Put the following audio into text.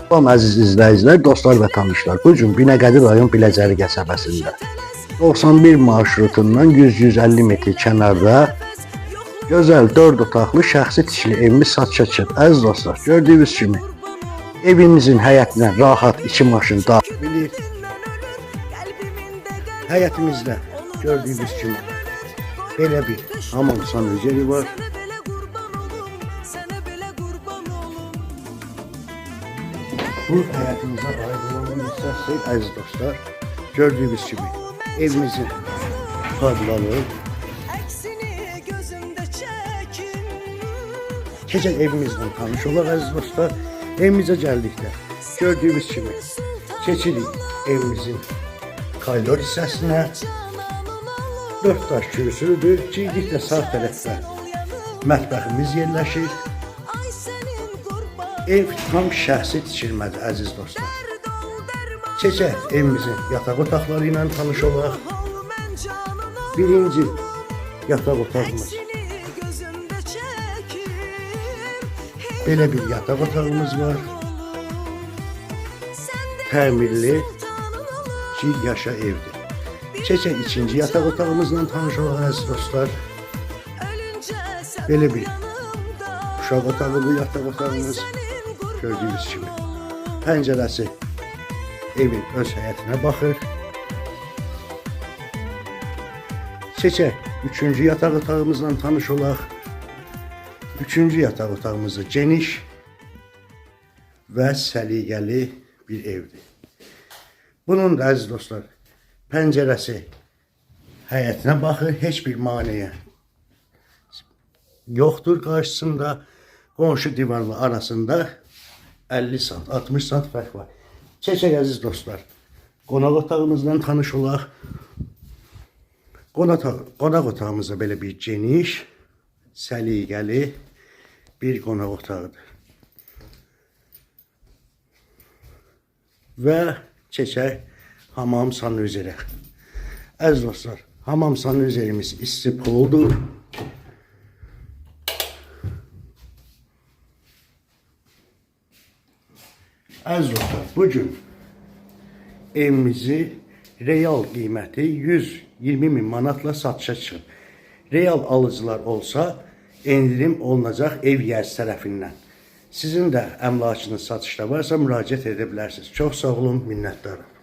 Salam əziz izləyicilər, dostlar və tanışlar. Bu gün Binəqədi rayon Biləcəri qəsəbəsində 91 marşrutundan 100-150 metr kənarda gözəl 4 otaqlı şəxsi tikili evimiz satışa çıxıb. Əziz dostlar, gördüyünüz kimi evimizin həyətinə rahat 2 maşın daxil bilir. Həyətimizdə gördüyünüz kimi belə bir hamam sanuzeli var. Bu həyatımıza aid olan bir hissəsi, əziz dostlar, gördüyünüz kimi evimizin fadlalı. Keçək evimizlə tanış olaq, əziz dostlar. Evimizə gəldikdə gördüyünüz kimi keçirik evimizin koridor hissəsinə. 4 daş kürsüdür. Girdikdə sağ tərəfdə mətbəximiz yerləşir. Ev tam şəxsi tikilmədir, əziz dostlar. Keçək evimizin yataq otaqları ilə tanış olaq. Birinci yataq otağımız. Belə bir yataq otağımız var. Təmirli, yaşa evdir. Keçək ikinci yataq otağımızla tanış olaq, əziz dostlar. Belə bir uşaq otağı bu yataq otağımız. Gördüyünüz kimi pəncərəsi evin öz həyətinə baxır. Keçək üçüncü yataq otağımızla tanış olaq. Üçüncü yataq otağımız geniş və səliqəli bir evdir. Bunun da əziz dostlar pəncərəsi həyətinə baxır, heç bir maneə yoxdur qarşısında. Qonşu divarla arasında 50 sant, 60 sant fərq var. Keçək əziz dostlar, qonaq otağımızla tanış olaq. Qonaq otağımızda belə bir geniş, səliqəli bir qonaq otağıdır. Və keçək hamam sanuzerə. Əziz dostlar, hamam sanuzerimiz isti puldur. Əziz dostlar, bugün evimizi real qiyməti 120 min manatla satışa çıxıb. Real alıcılar olsa endirim olunacaq ev yəz tərəfindən. Sizin də əmlakınız satışda varsa müraciət edə bilərsiniz. Çox sağ olun, minnətdarım.